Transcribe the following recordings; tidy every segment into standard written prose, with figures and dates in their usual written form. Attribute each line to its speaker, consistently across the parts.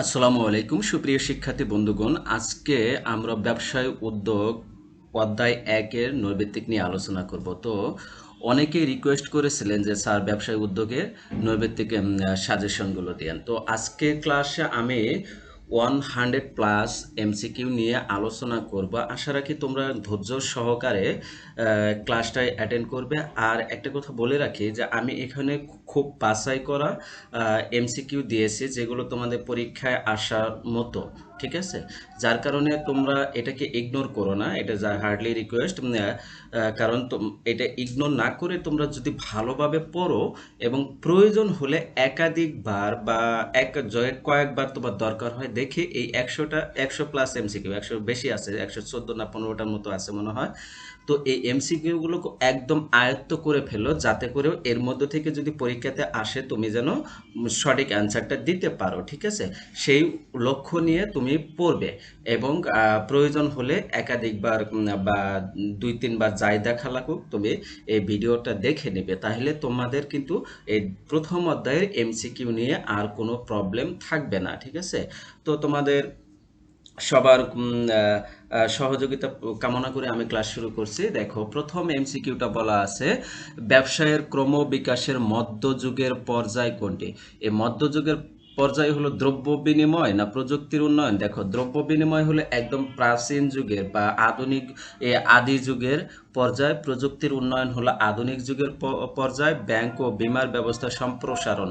Speaker 1: আসসালামু আলাইকুম সুপ্রিয় শিক্ষার্থী বন্ধুগণ, আজকে আমরা ব্যবসায় উদ্যোগ অধ্যায় 1-এর নৈর্ব্যক্তিক নিয়ে আলোচনা করব। তো অনেকেই রিকোয়েস্ট করেছিলেন যে স্যার ব্যবসায় উদ্যোগের নৈর্ব্যক্তিক সাজেশনগুলো দেন। তো আজকে ক্লাসে আমি 100+ এমসিকিউ নিয়ে আলোচনা করব। আশা রাখি তোমরা ধৈর্য সহকারে ক্লাসটা অ্যাটেন্ড করবে। আর একটা কথা বলে রাখি যে আমি এখানে খুব বাছাই করা এমসিকিউ দিয়েছি যেগুলো তোমাদের পরীক্ষায় আসার মতো, ঠিক আছে? যার কারণে তোমরা এটাকে ইগনোর করো না, এটা হার্ডলি রিকোয়েস্ট। কারণ এটা ইগনোর না করে তোমরা যদি ভালোভাবে পড়ো এবং প্রয়োজন হলে একাধিকবার বা কয়েকবার তোমার দরকার হয়, দেখে এই 100+ এমসিকিউ, 100 বেশি আছে, 114 না 15টার মতো আছে মনে হয়। তো এই এমসিকিউগুলো একদম আয়ত্ত করে ফেলো, যাতে করে এর মধ্যে থেকে যদি পরীক্ষাতে আসে তুমি যেন সঠিক অ্যান্সারটা দিতে পারো, ঠিক আছে? সেই লক্ষ্য নিয়ে তুমি পড়বে এবং প্রয়োজন হলে একাধিকবার বা 2-3 বার যাই দেখা লাগুক তুমি এই ভিডিওটা দেখে নেবে, তাহলে তোমাদের কিন্তু এই প্রথম অধ্যায়ের এমসিকিউ নিয়ে আর কোনো প্রবলেম থাকবে না, ঠিক আছে? তো তোমাদের সবার সহযোগিতা কামনা করে আমি ক্লাস শুরু করছি। দেখো, প্রথম এমসিকিউটা বলা আছে, ব্যবসায়ের ক্রমবিকাশের মধ্যযুগের পর্যায় কোনটি? এই মধ্যযুগের পর্যায় হলো দ্রব্য বিনিময় না প্রযুক্তির উন্নয়ন? দেখো, দ্রব্য বিনিময় হলো একদম প্রাচীন যুগের বা আধুনিক আদি যুগের পর্যায়, প্রযুক্তির উন্নয়ন হলো আধুনিক যুগের পর্যায়। ব্যাংক ও বীমার ব্যবস্থা সম্প্রসারণ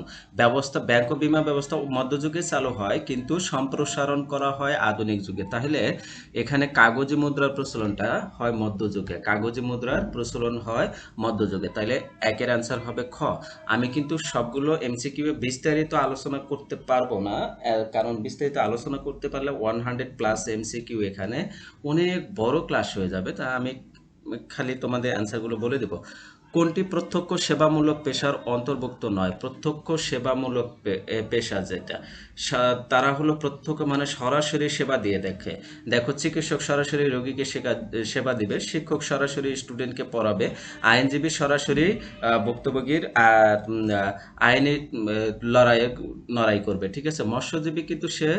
Speaker 1: ব্যাংক ও বীমা ব্যবস্থা মধ্যযুগে চালু হয়, কিন্তু সম্প্রসারণ করা হয় আধুনিক যুগে। তাহলে এখানে কাগজি মুদ্রার প্রচলনটা হয় মধ্যযুগে, কাগজি মুদ্রার প্রচলন হয় মধ্যযুগে। তাহলে একের অ্যান্সার হবে খ। আমি কিন্তু সবগুলো এমসিকিউ বিস্তারিত আলোচনা করতে পারবো না, কারণ বিস্তারিত আলোচনা করতে পারলে 100+ এমসিকিউ এখানে অনেক বড় ক্লাস হয়ে যাবে। তা আমি খালি তোমাদের অ্যান্সারগুলো বলে দেব। কোনটি প্রত্যক্ষ সেবামূলক পেশার অন্তর্ভুক্ত নয়? প্রত্যক্ষ সেবামূলক পেশা যেটা, তারা হলো প্রত্যক্ষ মানে সরাসরি সেবা দিয়ে দেখে। দেখো, চিকিৎসক সরাসরি রোগীকে সেবা দিবে, শিক্ষক সরাসরি স্টুডেন্টকে পড়াবে, আইনজীবী সরাসরি ভুক্তভোগীর আইনি লড়াই করবে, ঠিক আছে? মৎস্যজীবী কিন্তু সে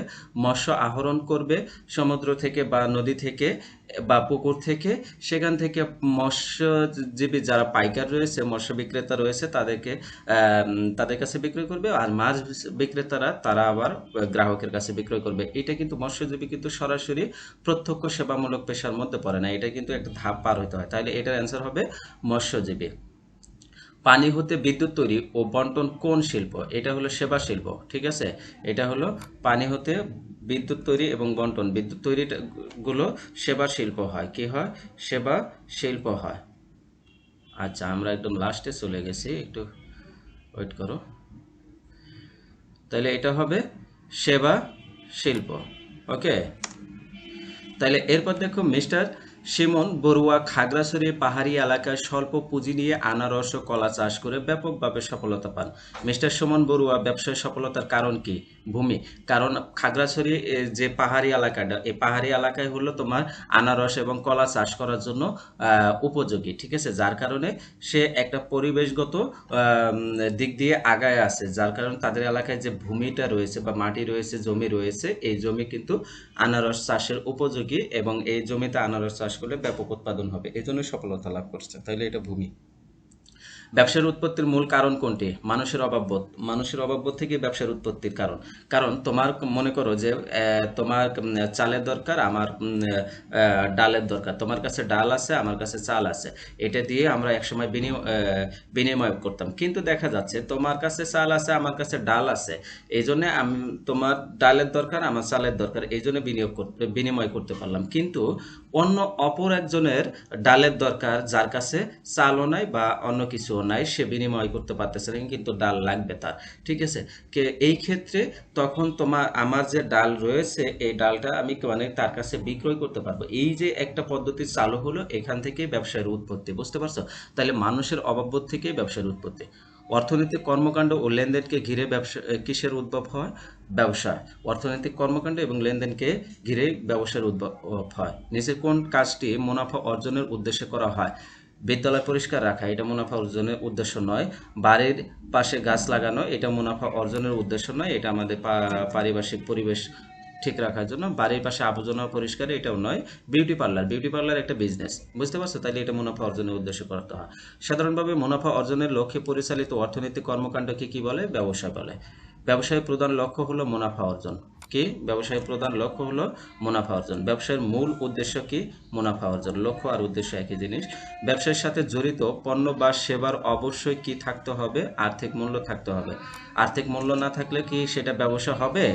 Speaker 1: মৎস্য আহরণ করবে সমুদ্র থেকে বা নদী থেকে বা পুকুর থেকে, সেখান থেকে মৎস্যজীবী যারা পাইকার রয়েছে, মৎস্য বিক্রেতা রয়েছে, তাদের কাছে বিক্রয় করবে। আর মাছ বিক্রেতারা তারা আবার গ্রাহকের কাছে বিক্রয় করবে। এটা কিন্তু মৎস্যজীবী কিন্তু সরাসরি প্রত্যক্ষ সেবামূলক পেশার মধ্যে পড়ে না, এটা কিন্তু একটা ধাপ পার হতে হয়। তাহলে এটার অ্যান্সার হবে মৎস্যজীবী। পানি হতে বিদ্যুৎ তৈরি ও বন্টন কোন শিল্প? এটা হলো সেবা শিল্প, ঠিক আছে? এটা হলো পানি হতে বিদ্যুৎ তৈরি এবং বন্টন, বিদ্যুৎ তৈরি গুলো সেবা শিল্প হয়। কি হয়? সেবা শিল্প হয়। আচ্ছা, আমরা একদম লাস্টে চলে গেছি, একটু ওয়েট করো। তাহলে এটা হবে সেবা শিল্প। ওকে, তাহলে এরপর দেখো, মিস্টার সিমন বড়ুয়া খাগড়াছড়ি পাহাড়ি এলাকায় স্বল্প পুঁজি নিয়ে আনারস ও কলা চাষ করে ব্যাপকভাবে সফলতা পান। মিস্টার সুমন বড়ুয়া ব্যবসায় সফলতার কারণ কি? ভূমি। কারণ খাগড়াছড়ি যে পাহাড়ি এলাকাটা, এই পাহাড়ি এলাকায় হলো তোমার আনারস এবং কলা চাষ করার জন্য উপযোগী, ঠিক আছে? যার কারণে সে একটা পরিবেশগত দিক দিয়ে আগায় আছে, যার কারণে তাদের এলাকায় যে ভূমিটা রয়েছে বা মাটি রয়েছে, জমি রয়েছে, এই জমি কিন্তু আনারস চাষের উপযোগী এবং এই জমিতে আনারস চাষ করলে ব্যাপক উৎপাদন হবে, এই জন্য সফলতা লাভ করছে। তাইলে এটা ভূমি। ব্যবসার উৎপত্তির মূল কারণ কোনটি? মানুষের অভাববোধ। মানুষের অভাববোধ থেকে ব্যবসার উৎপত্তির কারণ। কারণ তোমার মনে করো যে তোমার চালের দরকার, আমার ডালের দরকার। তোমার কাছে ডাল আছে, আমার কাছে চাল আছে, এটা দিয়ে আমরা একসময় বিনিময় করতাম। কিন্তু দেখা যাচ্ছে তোমার কাছে চাল আছে, আমার কাছে ডাল আছে, এই জন্য তোমার ডালের দরকার, আমার চালের দরকার, এই জন্য বিনিময় করতে পারলাম। কিন্তু অপর একজনের ডালের দরকার, যার কাছে চালও নাই বা অন্য কিছুও নাই, সে বিনিময় করতে পারতেছে না, কিন্তু ডাল লাগবে তার, ঠিক আছে? এই ক্ষেত্রে তখন আমার যে ডাল রয়েছে, এই ডালটা আমি মানে তার কাছে বিক্রয় করতে পারবো। এই যে একটা পদ্ধতি চালু হলো, এখান থেকে ব্যবসায়ের উৎপত্তি, বুঝতে পারছো? তাহলে মানুষের অভাববোধ থেকেই ব্যবসার উৎপত্তি। অর্থনৈতিক কর্মকাণ্ড ও লেনদেনকে ঘিরে ব্যবসা কিসের উদ্ভব হয়? ব্যবসায়। অর্থনৈতিক কর্মকাণ্ড এবং লেনদেনকে ঘিরে ব্যবসার উদ্ভব হয়। নিচে কোন কাজটি মুনাফা অর্জনের উদ্দেশ্যে করা হয়? বিদ্যালয় পরিষ্কার রাখা এটা মুনাফা অর্জনের উদ্দেশ্য নয়। বাড়ির পাশে গাছ লাগানো এটা মুনাফা অর্জনের উদ্দেশ্য নয়। এটা আমাদের পারিপার্শ্বিক পরিবেশ ঠিক রাখার জন্য। বাড়ির পাশে আবর্জনা পরিষ্কার এটাও নয়। বিউটি পার্লার একটা বিজনেস, বুঝতে পারছো? তাহলে এটা মুনাফা অর্জনের উদ্দেশ্য করতে হয়। সাধারণভাবে মুনাফা অর্জনের লক্ষ্যে পরিচালিত অর্থনৈতিক কর্মকাণ্ডকে কি বলে? ব্যবসা বলে। ব্যবসায়ের প্রধান লক্ষ্য হলো মুনাফা অর্জন। কি? ব্যবসায়ের প্রধান লক্ষ্য হলো মুনাফা অর্জন। ব্যবসায়ের মূল উদ্দেশ্য কি? মুনাফা অর্জন। লক্ষ্য আর উদ্দেশ্য একই জিনিস। ব্যবসার সাথে জড়িত পণ্য বা সেবার অবশ্যই কি থাকতে হবে? আর্থিক মূল্য থাকতে হবে। আর্থিক মূল্য না থাকলে কি সেটা ব্যবসা হবে?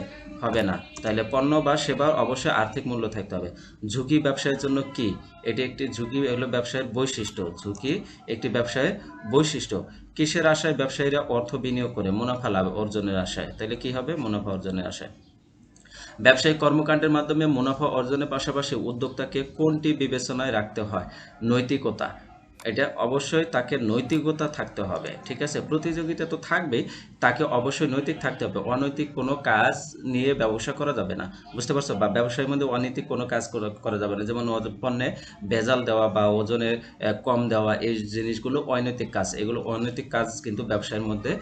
Speaker 1: হবে না। তাহলে পণ্য বা সেবার অবশ্যই আর্থিক মূল্য থাকতে হবে। ঝুঁকি ব্যবসায়ের জন্য কি? এটি একটি ঝুঁকি হলো ব্যবসায়ের বৈশিষ্ট্য। ঝুঁকি একটি ব্যবসায়ের বৈশিষ্ট্য। কিসের আশায় ব্যবসায়ীরা অর্থ বিনিয়োগ করে? মুনাফা লাভ অর্জনের আশায়। তাহলে কি হবে? মুনাফা অর্জনের আশায়। ব্যবসায়িক কর্মকাণ্ডের মাধ্যমে মুনাফা অর্জনের পাশাপাশি উদ্যোক্তাকে কোনটি বিবেচনায় রাখতে হয়? নৈতিকতা। এটা অবশ্যই তাকে নৈতিকতা থাকতে হবে, ঠিক আছে? প্রতিযোগিতা তো থাকবেই, তাকে অবশ্যই নৈতিক থাকতে হবে। অনৈতিক কোনো কাজ নিয়ে ব্যবসা করা যাবে না, বুঝতে পারছো? বা ব্যবসায়ের মধ্যে অনৈতিক কোনো কাজ করা যাবে না, যেমন পণ্যে ভেজাল দেওয়া বা ওজনে কম দেওয়া, এই জিনিসগুলো অনৈতিক কাজ। এগুলো অনৈতিক কাজ কিন্তু ব্যবসায়ের মধ্যে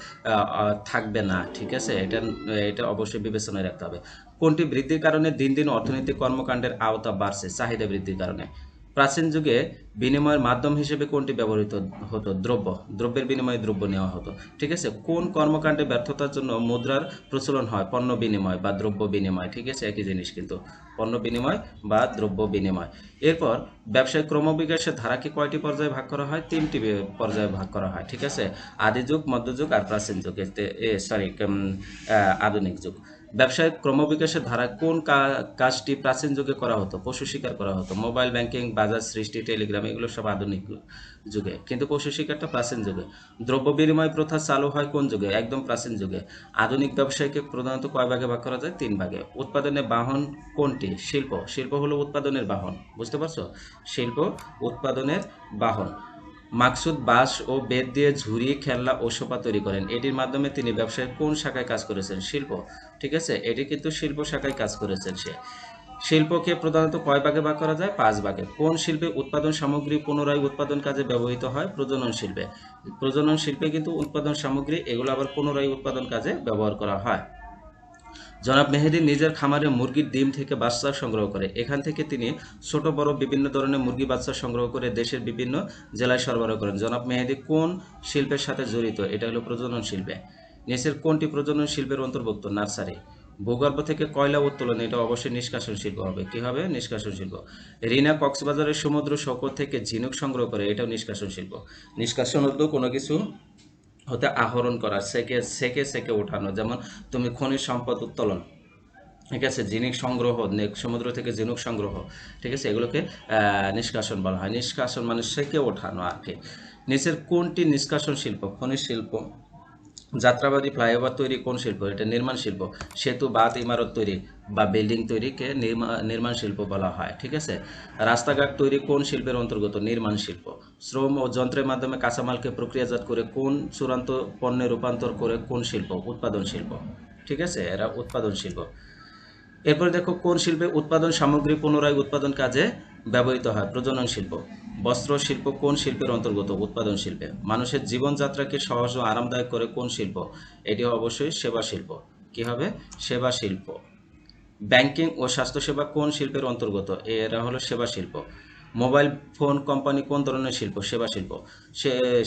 Speaker 1: থাকবে না, ঠিক আছে? এটা অবশ্যই বিবেচনায় রাখতে হবে। কোনটি বৃদ্ধির কারণে দিন দিন অর্থনৈতিক কর্মকাণ্ডের আওতা বাড়ছে? চাহিদা বৃদ্ধির কারণে। প্রাচীন যুগে বিনিময়ের মাধ্যম হিসেবে কোনটি ব্যবহৃত হতো? দ্রব্যের বিনিময়ে দ্রব্য নেওয়া হতো, ঠিক আছে? কোন কর্মকাণ্ডে ব্যর্থতার জন্য মুদ্রার প্রচলন হয়? পণ্য বিনিময় বা দ্রব্য বিনিময়, ঠিক আছে? একই জিনিস কিন্তু, পণ্য বিনিময় বা দ্রব্য বিনিময়। এরপর ব্যবসায়িক ক্রমবিকাশের ধারাকে কয়টি পর্যায়ে ভাগ করা হয়? 3টি পর্যায়ে ভাগ করা হয়, ঠিক আছে? আদি যুগ, মধ্যযুগ আর প্রাচীন যুগ, আধুনিক যুগ। ব্যবসায়িক ক্রমবিকাশের ধারায় কোন কাজটি প্রাচীন যুগে করা হতো? পশু শিকার করা হতো। মোবাইল ব্যাংকিং, বাজার সৃষ্টি, টেলিগ্রাম, এগুলো সব আধুনিক যুগে, কিন্তু পশু শিকারটা প্রাচীন যুগে। দ্রব্য বিনিময় প্রথা চালু হয় কোন যুগে? একদম প্রাচীন যুগে। আধুনিক ব্যবসায়কে প্রধানত কয় ভাগে ভাগ করা যায়? 3 ভাগে। উৎপাদনের বাহন কোনটি? শিল্প হলো উৎপাদনের বাহন, বুঝতে পারছো? শিল্প উৎপাদনের বাহন। মাকসুদ বাঁশ ও বেত দিয়ে ঝুড়ি, খেলনা ও সোফা তৈরি করেন। এটির মাধ্যমে তিনি ব্যবসায়ের কোন শাখায় কাজ করেছেন? শিল্প, ঠিক আছে? এটি কিন্তু শিল্প শাখায় কাজ করেছেন সে। শিল্পকে প্রধানত কয় ভাগে ভাগ করা যায়? 5 ভাগে। কোন শিল্পে উৎপাদন সামগ্রী পুনরায় উৎপাদন কাজে ব্যবহৃত হয়? প্রজনন শিল্পে। প্রজনন শিল্পে কিন্তু উৎপাদন সামগ্রী এগুলো আবার পুনরায় উৎপাদন কাজে ব্যবহার করা হয়। জনাব মেহেদী নিজের খামারে মুরগির ডিম থেকে বাচ্চা সংগ্রহ করে। এখান থেকে তিনি ছোট বড় বিভিন্ন ধরনের মুরগি বাচ্চা সংগ্রহ করে দেশের বিভিন্ন জেলায় সরবরাহ করেন। জনাব মেহেদী কোন শিল্পের সাথে জড়িত? এটা হলো প্রজনন শিল্পে। নিচের কোনটি প্রজনন শিল্পের অন্তর্ভুক্ত? নার্সারি। ভূগর্ভ থেকে কয়লা উত্তোলন, এটা অবশ্যই নিষ্কাশন শিল্প হবে। কি হবে? নিষ্কাশন শিল্প। রিনা কক্সবাজারের সমুদ্র সৈকত থেকে ঝিনুক সংগ্রহ করে, এটাও নিষ্কাশন শিল্প। নিষ্কাশন হলো কোনো কিছু হতে আহরণ করা, সেকে ওঠানো। যেমন তুমি খনিজ সম্পদ উত্তোলন, ঠিক আছে? ঝিনুক সংগ্রহ, সমুদ্র থেকে ঝিনুক সংগ্রহ, ঠিক আছে? এগুলোকে নিষ্কাশন বলা হয়। নিষ্কাশন মানে সেকে ওঠানো আর কি। নিচের কোনটি নিষ্কাশন শিল্প? খনিজ শিল্প। যাত্রাবাড়ী ফ্লাইওভার তৈরি কোন শিল্প? এটা নির্মাণ শিল্প। সেতু, বাঁধ, ইমারত তৈরি বা বিল্ডিং তৈরিকে নির্মাণ শিল্প বলা হয়, ঠিক আছে? রাস্তাঘাট তৈরি কোন শিল্পের অন্তর্গত? নির্মাণ শিল্প। শ্রম ও যন্ত্রের মাধ্যমে কাঁচামালকে প্রক্রিয়াজাত করে কোন চূড়ান্ত পণ্যে রূপান্তর করে কোন শিল্প? উৎপাদন শিল্প, ঠিক আছে? এরা উৎপাদন শিল্প। এরপরে দেখো, কোন শিল্পে উৎপাদন সামগ্রী পুনরায় উৎপাদন কাজে ব্যবহৃত হয়? প্রজনন শিল্প। বস্ত্র শিল্প কোন শিল্পের অন্তর্গত? উৎপাদন শিল্পে। মানুষের জীবনযাত্রাকে সহজ ও আরামদায়ক করে কোন শিল্প? এটি অবশ্যই সেবা শিল্প। কি হবে? সেবা শিল্প। ব্যাংকিং ও স্বাস্থ্যসেবা কোন শিল্পের অন্তর্গত? এরা হলো সেবা শিল্প। মোবাইল ফোন কোম্পানি কোন ধরনের শিল্প? সেবা শিল্প।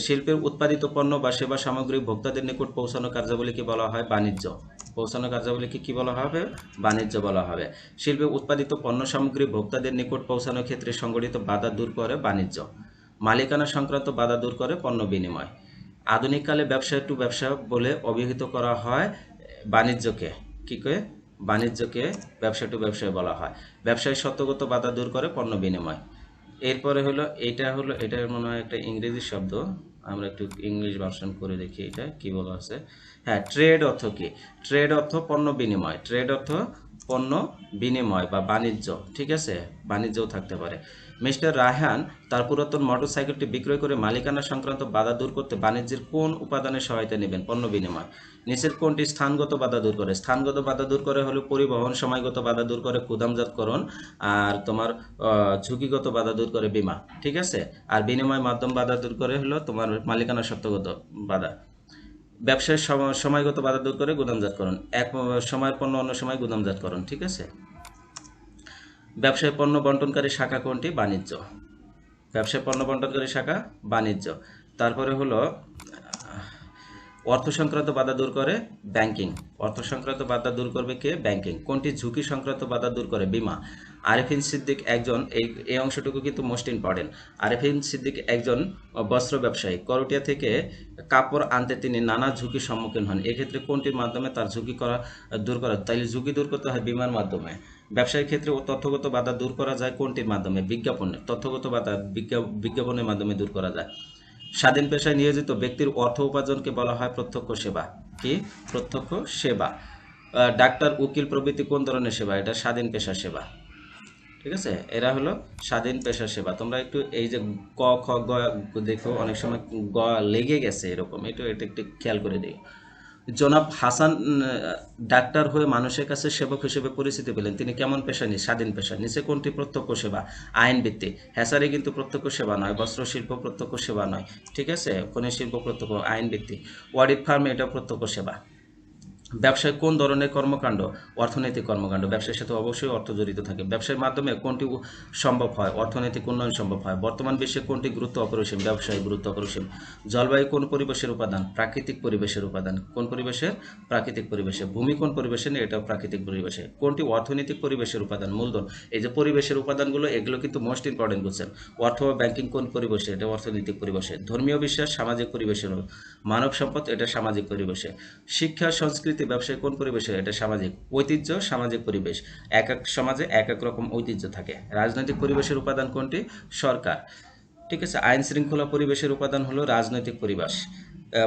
Speaker 1: শিল্পের উৎপাদিত পণ্য বা সেবা সামগ্রী ভোক্তাদের নিকট পৌঁছানো কার্যাবলীকে বলা হয় বাণিজ্য। পৌঁছানো কার্যাবলীকে কি বলা হবে? বাণিজ্য বলা হবে। শিল্পে উৎপাদিত পণ্য সামগ্রী ভোক্তাদের নিকট পৌঁছানোর ক্ষেত্রে সংগঠিত বাধা দূর করে বাণিজ্য। মালিকানা সংক্রান্ত বাধা দূর করে পণ্য বিনিময়। আধুনিককালে ব্যবসা টু ব্যবসা বলে অভিহিত করা হয় বাণিজ্যকে। কি করে? বাণিজ্যকে ব্যবসা টু ব্যবসায় বলা হয়। ব্যবসায় সত্যগত বাধা দূর করে পণ্য বিনিময়। এরপরে হলো এটার মনে হয় একটা ইংরেজি শব্দ, আমরা একটু ইংলিশ ভার্সন করে দেখি এটা কি বলা আছে। হ্যাঁ, ট্রেড অর্থ কি? ট্রেড অর্থ পণ্য বিনিময়। ট্রেড অর্থ পণ্য বিনিময় বা বাণিজ্য, ঠিক আছে? বাণিজ্যও থাকতে পারে। মিস্টার রায়হান তার পুরাতন মোটরসাইকেলটি বিক্রয় করে মালিকানা সংক্রান্ত বাধা দূর করতে বাণিজ্যের কোন উপাদানের সহায়তা নেবেন? পণ্য বিনিময়। নিচের কোনটি স্থানগত বাধা দূর করে? স্থানগত বাধা দূর করে হলো পরিবহন, সময়গত বাধা দূর করে গুদামজাতকরণ, আর তোমার ঝুঁকিগত বাধা দূর করে বীমা। ঠিক আছে। আর বিনিময় মাধ্যম বাধা দূর করে হলো তোমার মালিকানা সত্ত্বগত বাধা। ব্যবসায় সময়গত বাধা দূর করে গুদামজাতকরণ, এক সময়ের পণ্য অন্য সময় গুদামজাতকরণ। ঠিক আছে। ব্যবসায় পণ্য বন্টনকারী শাখা কোনটি? বাণিজ্য। ব্যবসায় পণ্য বন্টনকারী শাখা বাণিজ্য। তারপরে হলো অর্থ সংক্রান্ত বাধা দূর করে ব্যাংকিং। অর্থ সংক্রান্ত বাধা দূর করবে কে? ব্যাংকিং। কোনটি ঝুঁকি সংক্রান্ত বাধা দূর করে? বীমা। আরেফিন সিদ্দিক একজন, এই অংশটুকু কিন্তু মোস্ট ইম্পর্টেন্ট। আরেফিন সিদ্দিক একজন বস্ত্র ব্যবসায়ী। করটিয়া থেকে কাপড় আনতে তিনি নানা ঝুঁকির সম্মুখীন হন। এক্ষেত্রে কোনটির মাধ্যমে তার ঝুঁকি দূর করা? তাইলে ঝুঁকি দূর করতে হয় বিমার মাধ্যমে। ব্যবসায়িক ক্ষেত্রে ও তথ্যগত বাধা দূর করা যায় কোনটির মাধ্যমে? বিজ্ঞাপনের। তথ্যগত বাধা বিজ্ঞাপনের মাধ্যমে দূর করা যায়। স্বাধীন পেশায় নিয়োজিত ব্যক্তির অর্থ উপার্জনকে বলা হয় প্রত্যক্ষ সেবা। কি? প্রত্যক্ষ সেবা। ডাক্তার, উকিল প্রভৃতি কোন ধরনের সেবা? এটা স্বাধীন পেশা সেবা। ঠিক আছে। এরা হলো স্বাধীন পেশা সেবা। তোমরা একটু এই যে ক খ গ দেখো, অনেক সময় গ লেগে গেছে এরকম, এটা একটু খেয়াল করে দিই। জনাব হাসান ডাক্তার হয়ে মানুষের কাছে সেবক হিসেবে পরিচিতি পেলেন। তিনি কেমন পেশা? স্বাধীন পেশা। নিচে কোনটি প্রত্যক্ষ সেবা? আইন ভিত্তিক। হ্যাচারি কিন্তু প্রত্যক্ষ সেবা নয়, বস্ত্র শিল্প প্রত্যক্ষ সেবা নয়। ঠিক আছে। খনিজ শিল্প প্রত্যক্ষ, আইন ভিত্তিক। অডিট ফার্ম এটা প্রত্যক্ষ সেবা। ব্যবসায় কোন ধরনের কর্মকাণ্ড? অর্থনৈতিক কর্মকাণ্ড। ব্যবসার সাথে অবশ্যই অর্থ জড়িত থাকে। ব্যবসার মাধ্যমে কোনটি সম্ভব হয়? অর্থনৈতিক উন্নয়ন সম্ভব হয়। বর্তমান বিশ্বে কোনটি গুরুত্ব অপরিসীম? ব্যবসায় গুরুত্ব অপরিসীম। জলবায়ু কোন পরিবেশের উপাদান? প্রাকৃতিক পরিবেশের উপাদান। কোন পরিবেশের? প্রাকৃতিক পরিবেশে। ভূমি কোন পরিবেশে নেই? এটাও প্রাকৃতিক পরিবেশে। কোনটি অর্থনৈতিক পরিবেশের উপাদান? মূলধন। এই যে পরিবেশের উপাদানগুলো, এগুলো কিন্তু মোস্ট ইম্পর্টেন্ট বুঝছেন। অর্থ বা ব্যাংকিং কোন পরিবেশে? এটা অর্থনৈতিক পরিবেশে। ধর্মীয় বিশ্বাস সামাজিক পরিবেশের। মানব সম্পদ এটা সামাজিক পরিবেশে। শিক্ষা সংস্কৃতি ব্যবসায় কোন পরিবেশে? এটা সামাজিক। ঐতিহ্য সামাজিক পরিবেশ। এক এক সমাজে এক এক রকম ঐতিহ্য থাকে। রাজনৈতিক পরিবেশের উপাদান কোনটি? সরকার। ঠিক আছে। আইন শৃঙ্খলা পরিবেশের উপাদান হলো রাজনৈতিক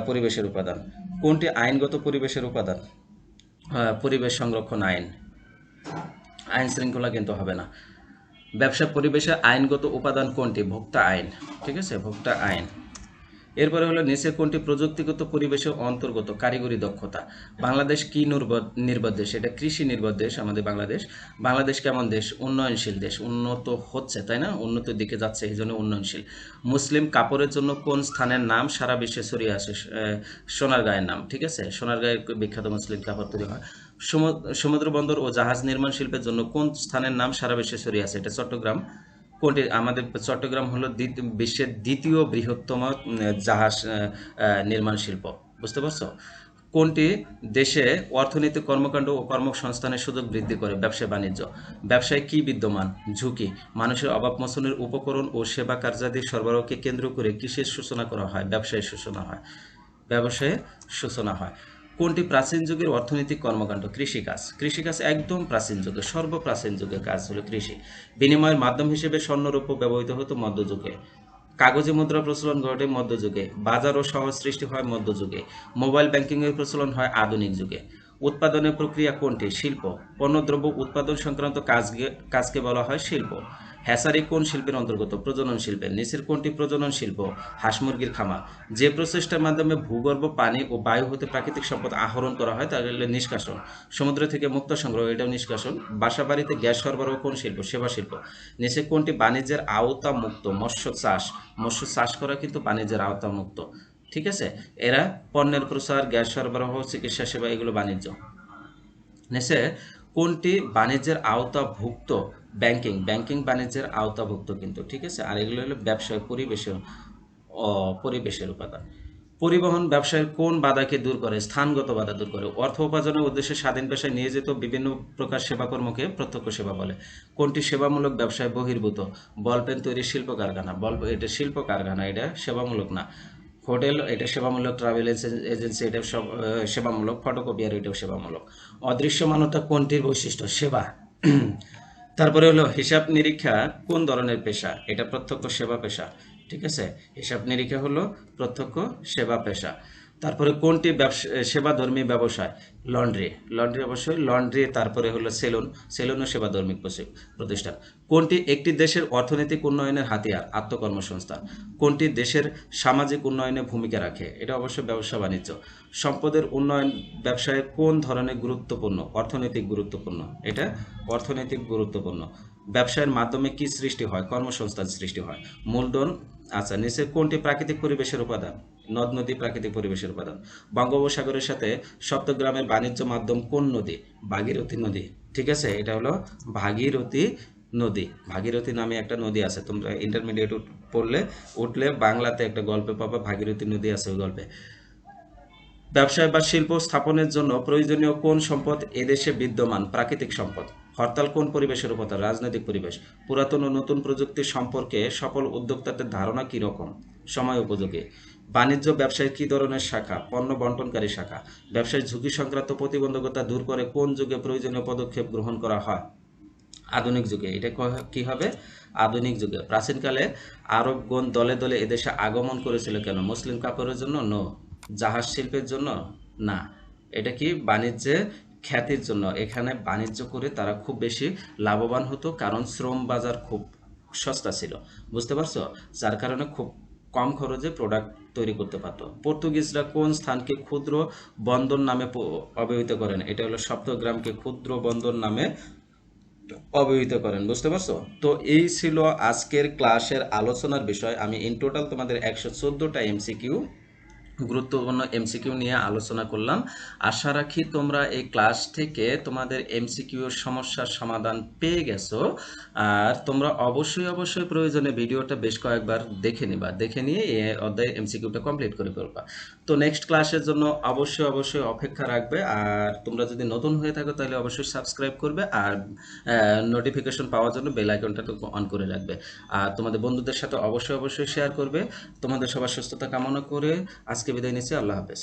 Speaker 1: পরিবেশের উপাদান। কোনটি আইনগত পরিবেশের উপাদান? পরিবেশ সংরক্ষণ আইন। আইন শৃঙ্খলা কিন্তু হবে না। ব্যবসা পরিবেশে আইনগত উপাদান কোনটি? ভোক্তা আইন। ঠিক আছে। ভোক্তা আইন। এরপরে হলো নিচের কোনটি প্রযুক্তিগত পরিবেশের অন্তর্গত? কারিগরি দক্ষতা। বাংলাদেশ কি নির্ভর দেশ? এটা কৃষি নির্ভর দেশ আমাদের বাংলাদেশ। বাংলাদেশ কেমন দেশ? উন্নয়নশীল দেশ। উন্নত হচ্ছে, তাই না? উন্নতির দিকে যাচ্ছে, এই জন্য উন্নয়নশীল। মুসলিম কাপড়ের জন্য কোন স্থানের নাম সারা বিশ্বে ছড়িয়ে আসে? সোনারগাঁয়ের নাম। ঠিক আছে। সোনারগাঁয়ের বিখ্যাত মুসলিম কাপড় তৈরি হয়। সমুদ্র বন্দর ও জাহাজ নির্মাণ শিল্পের জন্য কোন স্থানের নাম সারা বিশ্বে ছড়িয়ে আছে? এটা চট্টগ্রাম। কোনটি? আমাদের চট্টগ্রাম হলো বিশ্বের দ্বিতীয় বৃহত্তম জাহাজ নির্মাণ শিল্প। বুঝতে পারছো? কোনটি দেশে অর্থনৈতিক কর্মকাণ্ড ও কর্মসংস্থানের সুযোগ বৃদ্ধি করে? ব্যবসা বাণিজ্য। ব্যবসায় কি বিদ্যমান? ঝুঁকি। মানুষের অভাব মোচনের উপকরণ ও সেবা কার্যাদির সরবরাহকে কেন্দ্র করে কিসের সূচনা করা হয়? ব্যবসায়ের সূচনা হয়। ব্যবসায়ের সূচনা হয়। কোনটি প্রাচীন যুগের অর্থনৈতিক কর্মকাণ্ড? কৃষিকাজ। কৃষিকাজ একদম প্রাচীন যুগে, সর্বপ্রাচীন যুগের কাজ হলো কৃষি। বিনিময়ের মাধ্যম হিসেবে স্বর্ণরৌপ্য ব্যবহৃত হতো মধ্যযুগে। কাগজে মুদ্রা প্রচলন ঘটে মধ্যযুগে। বাজার ও সহজ সৃষ্টি হয় মধ্যযুগে। মোবাইল ব্যাংকিংয়ের প্রচলন হয় আধুনিক যুগে। উৎপাদনের প্রক্রিয়া কোনটি? শিল্প। পণ্যদ্রব্য উৎপাদন সংক্রান্ত কাজকে বলা হয় শিল্প। হ্যাচারি কোন শিল্পের অন্তর্গত? প্রজনন শিল্পের। নিচের কোনটি প্রজনন শিল্প? হাঁস মুরগির খামার। যে প্রচেষ্টার মাধ্যমে ভূগর্ভ পানি ও বায়ু হতে প্রাকৃতিক সম্পদ আহরণ করা হয় তা হলো নিষ্কাশন। সমুদ্র থেকে মুক্ত সংগ্রহ, এটাও নিষ্কাশন। বাসা বাড়িতে গ্যাস সরবরাহ কোন শিল্প? সেবা শিল্প। নিচে কোনটি বাণিজ্যের আওতা মুক্ত? মৎস্য চাষ। মৎস্য চাষ করা কিন্তু বাণিজ্যের আওতা মুক্ত। ঠিক আছে। এরা পণ্যের প্রচার, গ্যাস সরবরাহ, চিকিৎসা সেবা, এগুলো বাণিজ্য। নিচে কোনটি বাণিজ্যের আওতাভুক্ত? ব্যাংকিং। ব্যাংকিং বাণিজ্যের আওতাভুক্ত কিন্তু। ঠিক আছে। আর এগুলো হলো ব্যবসায় পরিবেশের উপাদান। পরিবহন ব্যবসায়ের কোন বাধাকে দূর করে? স্থানগত বাধা দূর করে। অর্থ উপার্জনের উদ্দেশ্যে স্বাধীন পেশায় নিয়োজিত বিভিন্ন প্রকার সেবাকর্মকে প্রত্যক্ষ সেবা বলে। কোনটি সেবামূলক ব্যবসায় বহির্ভূত? বল পেন তৈরির শিল্প কারখানা। এটা শিল্প কারখানা, এটা সেবামূলক না। হোটেল এটা সেবামূলক। ট্রাভেল এজেন্সি এটা সেবামূলক। ফটোকপিয়ার এটাও সেবামূলক। অদৃশ্যমানতা কোনটির বৈশিষ্ট্য? সেবা। তারপরে হলো হিসাব নিরীক্ষা কোন ধরনের পেশা? এটা প্রত্যক্ষ সেবা পেশা। ঠিক আছে। হিসাব নিরীক্ষা হলো প্রত্যক্ষ সেবা পেশা। তারপরে কোনটি সেবাধর্মী ব্যবসায়? লন্ড্রি, লন্ড্রি অবশ্যই লন্ড্রি। তারপরে হলো সেলুন, সেলুনও সেবাধর্মী প্রতিষ্ঠান। কোনটি একটি দেশের অর্থনৈতিক উন্নয়নের হাতিয়ার? আত্মকর্মসংস্থান। কোনটি দেশের সামাজিক উন্নয়নে ভূমিকা রাখে? এটা অবশ্যই ব্যবসা বাণিজ্য। সম্পদের উন্নয়ন ব্যবসায় কোন ধরনের গুরুত্বপূর্ণ? অর্থনৈতিক গুরুত্বপূর্ণ, এটা অর্থনৈতিক গুরুত্বপূর্ণ। ব্যবসায়ের মাধ্যমে কি সৃষ্টি হয়? কর্মসংস্থান সৃষ্টি হয়। মূলধন। আচ্ছা, নিচে কোনটি প্রাকৃতিক পরিবেশের উপাদান? নদ নদী প্রাকৃতিক পরিবেশের উপাদান। বঙ্গোপসাগরের সাথে সপ্তগ্রামের বাণিজ্য মাধ্যম কোন নদী? ভাগীরথী নদী। ঠিক আছে, এটা হলো ভাগীরথী নদী। ভাগীরথী নামে একটা নদী আছে, তোমরা ইন্টারমিডিয়েট পড়লে উঠলে বাংলাতে একটা গল্পে পাবা, ভাগীরথী নদী আছে ওই গল্পে। ব্যবসায় বা শিল্প স্থাপনের জন্য প্রয়োজনীয় কোন সম্পদ এদেশে বিদ্যমান? প্রাকৃতিক সম্পদ। হরতাল কোন পরিবেশের উপাদান? রাজনৈতিক পরিবেশ। পুরাতন ও নতুন প্রযুক্তি সম্পর্কে সফল উদ্যোক্তাদের ধারণা কি রকম? সময় উপযোগী। বাণিজ্য ব্যবসায় কি ধরনের শাখা? পণ্য বন্টনকারী শাখা। ব্যবসায় ঝুঁকি সংক্রান্ত প্রতিবন্ধকতা দূর করে কোন যুগে প্রয়োজনীয় পদক্ষেপ গ্রহণ করা হয়? আধুনিক যুগে। এটা কি হবে? আধুনিক যুগে। প্রাচীনকালে আরবগণ দলে দলে এদেশে আগমন করেছিল কেন? মুসলিম কাপড়ের জন্য? নো। জাহাজ শিল্পের জন্য? না। এটা কি? বাণিজ্যে খ্যাতির জন্য। এখানে বাণিজ্য করে তারা খুব বেশি লাভবান হতো, কারণ শ্রম বাজার খুব সস্তা ছিল। বুঝতে পারছো? যার কারণে খুব কম খরচে প্রোডাক্ট তৈরি করতে পারতো। পর্তুগিজরা কোন স্থানকে ক্ষুদ্র বন্দর নামে অবহিত করেন? এটা হলো সপ্তগ্রামকে ক্ষুদ্র বন্দর নামে অবহিত করেন। বুঝতে পারছো? তো এই ছিল আজকের ক্লাসের আলোচনার বিষয়। আমি ইন টোটাল তোমাদের 114টা এমসিকিউ, গুরুত্বপূর্ণ এমসিকিউ নিয়ে আলোচনা করলাম। আশা রাখি তোমরা এই ক্লাস থেকে তোমাদের এমসিকিউ এর সমস্যার সমাধান পেয়ে গেছো। আর তোমরা অবশ্যই অবশ্যই প্রয়োজনে ভিডিওটা বেশ কয়েকবার দেখে নিবা, দেখে নিয়ে এই অধ্যায়ের এমসিকিউটা কমপ্লিট করে ফেলবা। তো নেক্সট ক্লাসের জন্য অবশ্যই অবশ্যই অপেক্ষা রাখবে। আর তোমরা যদি নতুন হয়ে থাকো তাহলে অবশ্যই সাবস্ক্রাইব করবে, আর নোটিফিকেশন পাওয়ার জন্য বেল আইকনটা অন করে রাখবে। আর তোমাদের বন্ধুদের সাথে অবশ্যই অবশ্যই শেয়ার করবে। তোমাদের সবার সুস্থতা কামনা করে আজকে বিদায় নিচ্ছি। আল্লাহ হাফেজ।